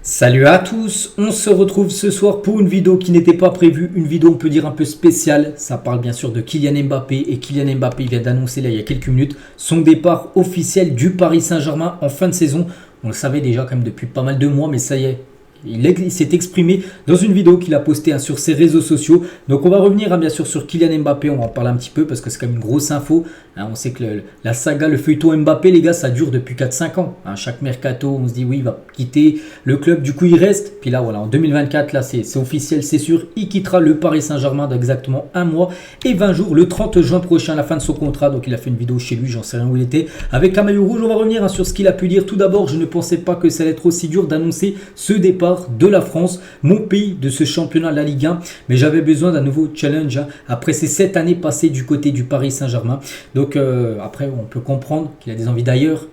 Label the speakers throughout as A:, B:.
A: Salut à tous, on se retrouve ce soir pour une vidéo qui n'était pas prévue, une vidéo on peut dire un peu spéciale. Ça parle bien sûr de Kylian Mbappé et Kylian Mbappé vient d'annoncer là il y a quelques minutes son départ officiel du Paris Saint-Germain en fin de saison. On le savait déjà quand même depuis pas mal de mois mais ça y est. Il s'est exprimé dans une vidéo qu'il a postée sur ses réseaux sociaux. Donc on va revenir bien sûr sur Kylian Mbappé, on va en parler un petit peu parce que c'est quand même une grosse info. On sait que la saga, le feuilleton Mbappé, les gars, ça dure depuis 4-5 ans. Chaque mercato, on se dit oui, il va quitter le club, du coup il reste. Puis là voilà, en 2024, là c'est officiel, c'est sûr, il quittera le Paris Saint-Germain dans exactement 1 mois et 20 jours, le 30 juin prochain, la fin de son contrat. Donc il a fait une vidéo chez lui, j'en sais rien où il était, avec un maillot rouge. On va revenir sur ce qu'il a pu dire. Tout d'abord, je ne pensais pas que ça allait être aussi dur d'annoncer ce départ de la France, mon pays, de ce championnat, la Ligue 1, mais j'avais besoin d'un nouveau challenge après ces 7 années passées du côté du Paris Saint-Germain. Donc après on peut comprendre qu'il a des envies d'ailleurs.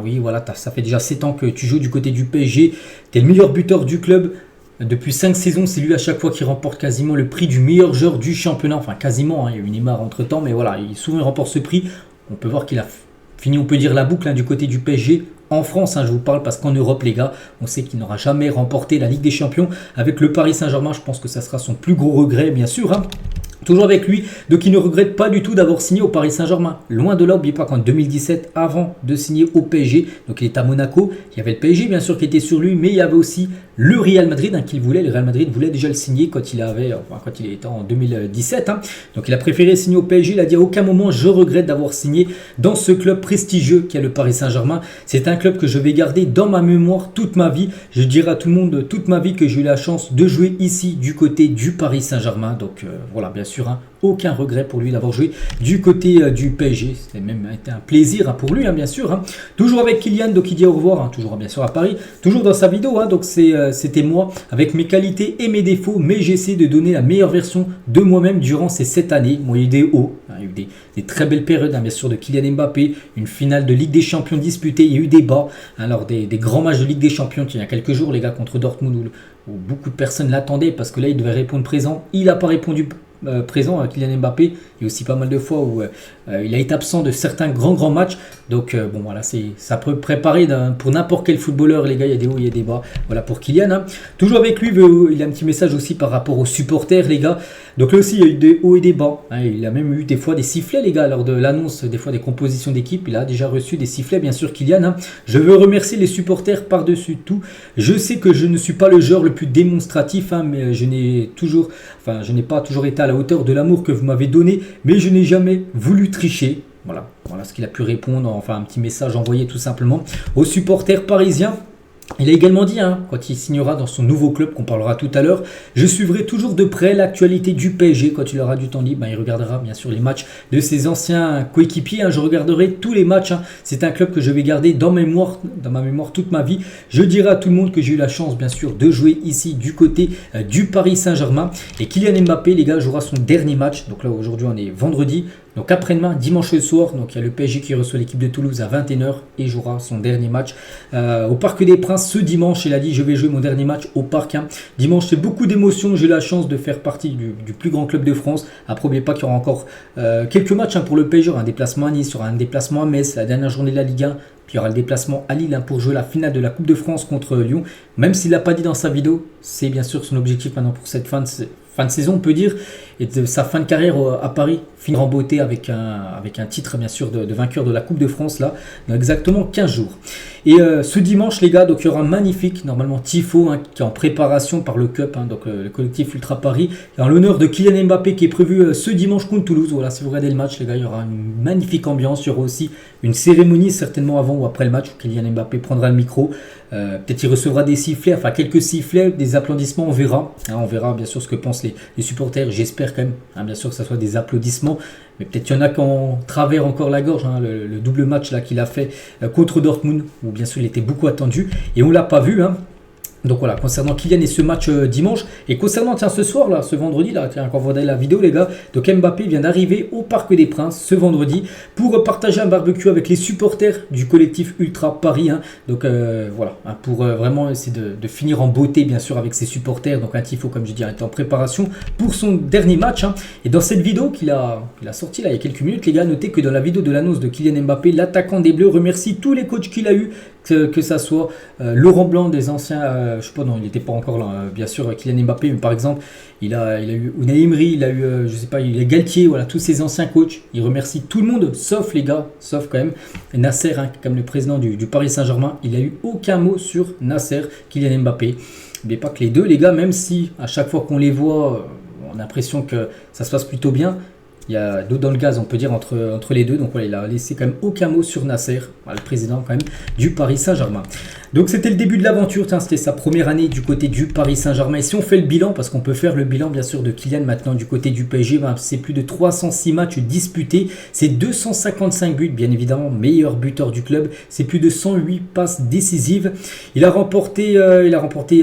A: Oui voilà, ça fait déjà 7 ans que tu joues du côté du PSG, tu es le meilleur buteur du club. Depuis 5 saisons, c'est lui à chaque fois qui remporte quasiment le prix du meilleur joueur du championnat. Enfin quasiment, il y a eu Neymar entre temps, mais voilà, souvent il remporte ce prix. On peut voir qu'il a fini, on peut dire, la boucle du côté du PSG. En France, je vous parle, parce qu'en Europe, les gars, on sait qu'il n'aura jamais remporté la Ligue des Champions avec le Paris Saint-Germain. Je pense que ça sera son plus gros regret, bien sûr. Toujours avec lui, donc il ne regrette pas du tout d'avoir signé au Paris Saint-Germain. Loin de là, n'oubliez pas qu'en 2017, avant de signer au PSG, donc il est à Monaco, il y avait le PSG bien sûr qui était sur lui, mais il y avait aussi le Real Madrid qu'il voulait. Le Real Madrid voulait déjà le signer quand il était en 2017. Donc il a préféré signer au PSG. Il a dit à aucun moment je regrette d'avoir signé dans ce club prestigieux qu'est le Paris Saint-Germain. C'est un club que je vais garder dans ma mémoire toute ma vie. Je dirai à tout le monde toute ma vie que j'ai eu la chance de jouer ici du côté du Paris Saint-Germain. Donc voilà, bien sûr. Aucun regret pour lui d'avoir joué du côté du PSG. C'était même été un plaisir pour lui, bien sûr. Toujours avec Kylian, donc il dit au revoir, toujours bien sûr à Paris. Toujours dans sa vidéo, donc c'était moi, avec mes qualités et mes défauts, mais j'essaie de donner la meilleure version de moi-même durant ces 7 années. Bon, il y a eu des hauts, il y a eu des très belles périodes, bien sûr, de Kylian Mbappé, une finale de Ligue des Champions disputée, il y a eu des bas, alors des grands matchs de Ligue des Champions, il y a quelques jours, les gars, contre Dortmund, où beaucoup de personnes l'attendaient, parce que là, il devait répondre présent, il n'a pas répondu présent à Kylian Mbappé. Il y a aussi pas mal de fois où il a été absent de certains grands matchs. Donc bon voilà, ça peut préparer pour n'importe quel footballeur, les gars. Il y a des hauts, il y a des bas. Voilà pour Kylian. Toujours avec lui, il a un petit message aussi par rapport aux supporters, les gars. Donc là aussi, il y a eu des hauts et des bas. Il a même eu des fois des sifflets, les gars, lors de l'annonce des fois des compositions d'équipe. Il a déjà reçu des sifflets, bien sûr, Kylian. Je veux remercier les supporters par-dessus tout. Je sais que je ne suis pas le joueur le plus démonstratif, mais je n'ai pas toujours été à la hauteur de l'amour que vous m'avez donné, mais je n'ai jamais voulu tricher. Voilà ce qu'il a pu répondre, enfin un petit message envoyé tout simplement aux supporters parisiens. Il a également dit, quand il signera dans son nouveau club, qu'on parlera tout à l'heure, je suivrai toujours de près l'actualité du PSG. Quand il aura du temps libre, il regardera bien sûr les matchs de ses anciens coéquipiers. Je regarderai tous les matchs. C'est un club que je vais garder dans ma mémoire toute ma vie. Je dirai à tout le monde que j'ai eu la chance, bien sûr, de jouer ici du côté du Paris Saint-Germain. Et Kylian Mbappé, les gars, jouera son dernier match. Donc là, aujourd'hui, on est vendredi. Donc après-demain, dimanche soir, donc il y a le PSG qui reçoit l'équipe de Toulouse à 21h et jouera son dernier match au Parc des Princes ce dimanche. Il a dit je vais jouer mon dernier match au Parc. Dimanche, c'est beaucoup d'émotions. J'ai eu la chance de faire partie du plus grand club de France. Après, n'oubliez pas qu'il y aura encore quelques matchs pour le PSG. Il y aura un déplacement à Nice, il y aura un déplacement à Metz, la dernière journée de la Ligue 1. Puis il y aura le déplacement à Lille pour jouer la finale de la Coupe de France contre Lyon. Même s'il ne l'a pas dit dans sa vidéo, c'est bien sûr son objectif maintenant pour cette fin de saison, on peut dire, et de sa fin de carrière à Paris, finir en beauté avec un titre bien sûr de vainqueur de la Coupe de France là, dans exactement 15 jours. Et ce dimanche, les gars, donc il y aura un magnifique normalement tifo qui est en préparation par le Cup, donc le collectif Ultra Paris, en l'honneur de Kylian Mbappé qui est prévu ce dimanche contre Toulouse. Voilà, si vous regardez le match, les gars, il y aura une magnifique ambiance. Il y aura aussi une cérémonie certainement avant ou après le match où Kylian Mbappé prendra le micro. Peut-être il recevra des sifflets, enfin quelques sifflets, des applaudissements, on verra. On verra bien sûr ce que pensent les supporters. J'espère quand même, bien sûr, que ce soit des applaudissements. Mais peut-être qu'il y en a qui en travers encore la gorge. Le double match là qu'il a fait contre Dortmund, où bien sûr il était beaucoup attendu. Et on ne l'a pas vu. Donc voilà, concernant Kylian et ce match dimanche, et concernant ce soir, là, ce vendredi, là, quand vous regardez la vidéo, les gars, donc Mbappé vient d'arriver au Parc des Princes ce vendredi pour partager un barbecue avec les supporters du collectif Ultra Paris. Donc voilà, pour vraiment essayer de finir en beauté, bien sûr, avec ses supporters. Donc un tifo, comme je dis, est en préparation pour son dernier match. Et dans cette vidéo qu'il a sortie là, il y a quelques minutes, les gars, notez que dans la vidéo de l'annonce de Kylian Mbappé, l'attaquant des Bleus remercie tous les coachs qu'il a eu, que ça soit Laurent Blanc, des anciens, je sais pas, non, il n'était pas encore là, bien sûr, Kylian Mbappé, mais par exemple, il a eu Unai Emery, il a eu, je sais pas, il a Galtier, voilà, tous ces anciens coachs. Il remercie tout le monde, sauf les gars, sauf quand même Nasser, hein, comme le président du Paris Saint-Germain. Il a eu aucun mot sur Nasser, Kylian Mbappé. Mais pas que les deux, les gars, même si à chaque fois qu'on les voit, on a l'impression que ça se passe plutôt bien. Il y a d'eau dans le gaz, on peut dire, entre les deux. Donc voilà, il a laissé quand même aucun mot sur Nasser, le président quand même du Paris Saint-Germain. Donc c'était le début de l'aventure, c'était sa première année du côté du Paris Saint-Germain. Et si on fait le bilan, parce qu'on peut faire le bilan bien sûr de Kylian maintenant du côté du PSG, c'est plus de 306 matchs disputés, c'est 255 buts, bien évidemment, meilleur buteur du club, c'est plus de 108 passes décisives. Il a remporté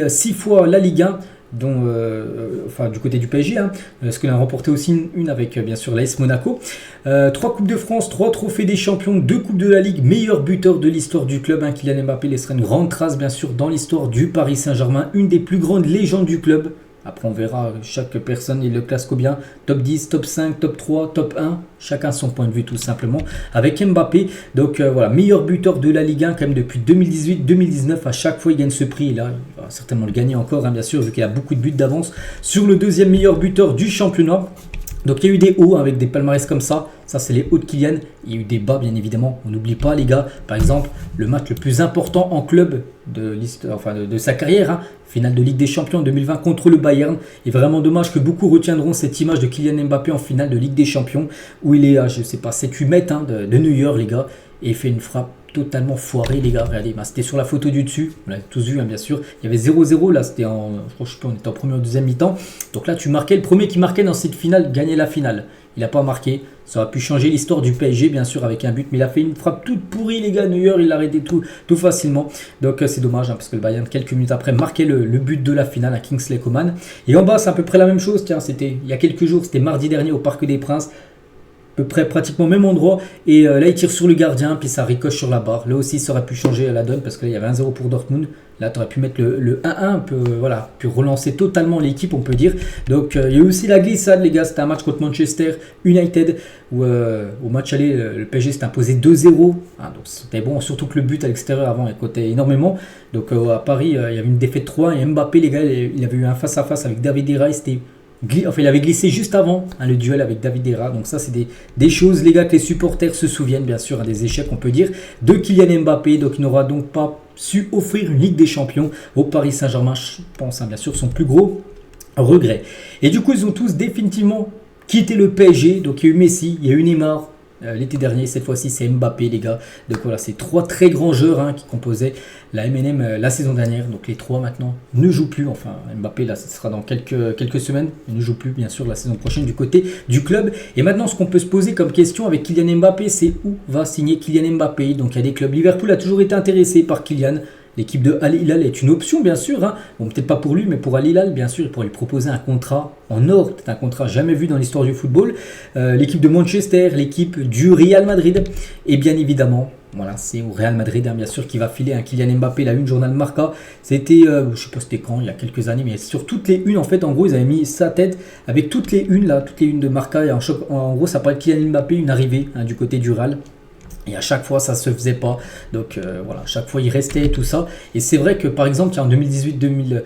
A: 6 fois la Ligue 1. Dont, enfin du côté du PSG, hein, parce qu'il a remporté aussi une avec bien sûr l'AS Monaco, 3 Coupes de France, 3 trophées des champions, 2 Coupes de la Ligue, meilleur buteur de l'histoire du club, hein, Kylian Mbappé laissera une grande trace bien sûr dans l'histoire du Paris Saint-Germain, une des plus grandes légendes du club. Après, on verra chaque personne, il le classe combien, top 10, top 5, top 3, top 1, chacun son point de vue tout simplement, avec Mbappé. Donc voilà, meilleur buteur de la Ligue 1 quand même depuis 2018-2019, à chaque fois il gagne ce prix, et là il va certainement le gagner encore, hein, bien sûr, vu qu'il a beaucoup de buts d'avance sur le deuxième meilleur buteur du championnat. Donc il y a eu des hauts avec des palmarès comme ça c'est les hauts de Kylian, il y a eu des bas bien évidemment, on n'oublie pas les gars, par exemple le match le plus important en club de sa carrière, hein, finale de Ligue des Champions 2020 contre le Bayern, et vraiment dommage que beaucoup retiendront cette image de Kylian Mbappé en finale de Ligue des Champions, où il est à je sais pas 7-8 mètres hein, de New York les gars, et il fait une frappe totalement foirée les gars, regardez, c'était sur la photo du dessus, on l'a tous vu hein, bien sûr, il y avait 0-0 là, c'était en, je sais pas, on était en première ou deuxième mi-temps, donc là tu marquais, le premier qui marquait dans cette finale gagnait la finale, il n'a pas marqué, ça aurait pu changer l'histoire du PSG bien sûr avec un but, mais il a fait une frappe toute pourrie les gars, New York il l'a arrêté tout facilement, donc c'est dommage hein, parce que le Bayern quelques minutes après marquait le but de la finale à Kingsley Coman, et en bas c'est à peu près la même chose, tiens c'était il y a quelques jours, c'était mardi dernier au Parc des Princes, peu près pratiquement au même endroit, et là il tire sur le gardien puis ça ricoche sur la barre, là aussi ça aurait pu changer la donne parce que là il y avait 1-0 pour Dortmund, là tu aurais pu mettre le 1-1, voilà, puis relancer totalement l'équipe on peut dire, donc il y a eu aussi la glissade les gars, c'était un match contre Manchester United où au match aller le PSG s'est imposé 2-0, hein, donc c'était bon, surtout que le but à l'extérieur avant il cotait énormément, donc à Paris il y avait une défaite 3 et Mbappé les gars il avait eu un face à face avec David Herrera, il avait glissé juste avant hein, le duel avec David Herrera. Donc ça, c'est des choses, les gars, que les supporters se souviennent, bien sûr, à des échecs, on peut dire, de Kylian Mbappé. Donc il n'aura donc pas su offrir une Ligue des Champions au Paris Saint-Germain, je pense, hein, bien sûr, son plus gros regret. Et du coup, ils ont tous définitivement quitté le PSG. Donc il y a eu Messi, il y a eu Neymar. L'été dernier, cette fois-ci, c'est Mbappé, les gars. Donc voilà, c'est 3 très grands joueurs hein, qui composaient la MNM la saison dernière. Donc les 3 maintenant ne jouent plus. Enfin, Mbappé, là, ce sera dans quelques semaines. Il ne joue plus, bien sûr, la saison prochaine du côté du club. Et maintenant, ce qu'on peut se poser comme question avec Kylian Mbappé, c'est où va signer Kylian Mbappé. Donc il y a des clubs. Liverpool a toujours été intéressé par Kylian. L'équipe de Al Hilal est une option, bien sûr. Hein. Bon, peut-être pas pour lui, mais pour Al Hilal, bien sûr, il pourrait lui proposer un contrat en or. Peut-être un contrat jamais vu dans l'histoire du football. L'équipe de Manchester, l'équipe du Real Madrid. Et bien évidemment, voilà, c'est au Real Madrid, hein, bien sûr, qui va filer un Kylian Mbappé. La une journal Marca, c'était, je sais pas c'était quand, il y a quelques années, mais sur toutes les unes, en fait, en gros, ils avaient mis sa tête avec toutes les unes, là, toutes les unes de Marca. Et en gros, ça parlait de Kylian Mbappé, une arrivée hein, du côté du Real. Et à chaque fois, ça se faisait pas. Donc voilà, à chaque fois, il restait tout ça. Et c'est vrai que par exemple, en 2018-2019,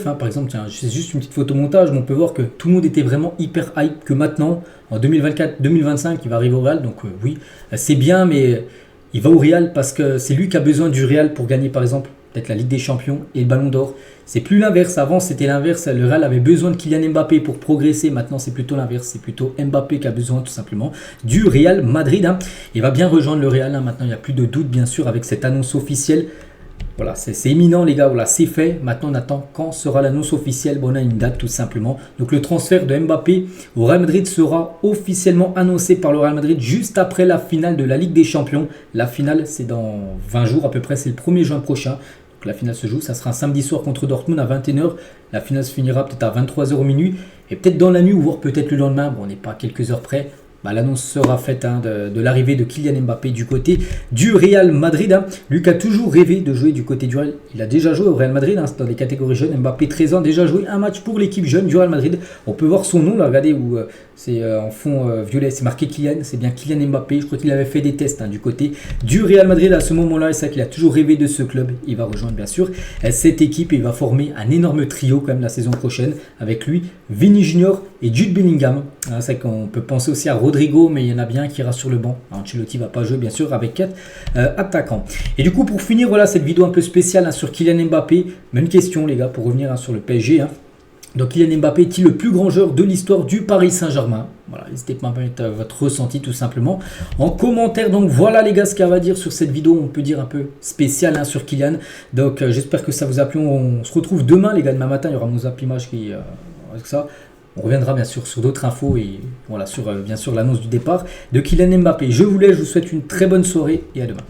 A: hein, par exemple, c'est juste une petite photomontage, mais on peut voir que tout le monde était vraiment hyper hype que maintenant, en 2024-2025, il va arriver au Real. Donc oui, c'est bien, mais il va au Real parce que c'est lui qui a besoin du Real pour gagner par exemple peut-être la Ligue des Champions et le Ballon d'Or. C'est plus l'inverse. Avant, c'était l'inverse. Le Real avait besoin de Kylian Mbappé pour progresser. Maintenant, c'est plutôt l'inverse. C'est plutôt Mbappé qui a besoin tout simplement du Real Madrid. Hein. Il va bien rejoindre le Real. Hein. Maintenant, il n'y a plus de doute, bien sûr, avec cette annonce officielle. Voilà, c'est imminent, les gars. Voilà, c'est fait. Maintenant, on attend quand sera l'annonce officielle. Bon, on a une date, tout simplement. Donc, le transfert de Mbappé au Real Madrid sera officiellement annoncé par le Real Madrid juste après la finale de la Ligue des Champions. La finale, c'est dans 20 jours à peu près. C'est le 1er juin prochain. La finale se joue, ça sera un samedi soir contre Dortmund à 21h. La finale se finira peut-être à 23h au minuit. Et peut-être dans la nuit ou voire peut-être le lendemain. Bon, on n'est pas à quelques heures près. l'annonce sera faite de l'arrivée de Kylian Mbappé du côté du Real Madrid. Lui qui a toujours rêvé de jouer du côté du Real. Il a déjà joué au Real Madrid dans les catégories jeunes. Mbappé, 13 ans, déjà joué un match pour l'équipe jeune du Real Madrid. On peut voir son nom là, regardez où c'est en fond violet, c'est marqué Kylian, c'est bien Kylian Mbappé. Je crois qu'il avait fait des tests du côté du Real Madrid à ce moment-là. C'est vrai qu'il a toujours rêvé de ce club. Il va rejoindre bien sûr cette équipe et il va former un énorme trio quand même la saison prochaine avec lui, Vini Junior et Jude Bellingham. C'est vrai qu'on peut penser aussi à Rodrigo, mais il y en a bien qui ira sur le banc. Ancelotti va pas jouer bien sûr avec 4 attaquants. Et du coup pour finir voilà cette vidéo un peu spéciale sur Kylian Mbappé, même question les gars pour revenir sur le PSG. Donc Kylian Mbappé est-il le plus grand joueur de l'histoire du Paris Saint-Germain? Voilà, n'hésitez pas à mettre votre ressenti tout simplement en commentaire. Donc voilà les gars ce qu'il y a à dire sur cette vidéo, on peut dire un peu spéciale sur Kylian. Donc j'espère que ça vous a plu. On se retrouve demain les gars, demain matin il y aura Moussa Image qui avec ça. On reviendra bien sûr sur d'autres infos et voilà sur bien sûr l'annonce du départ de Kylian Mbappé. Je vous laisse, je vous souhaite une très bonne soirée et à demain.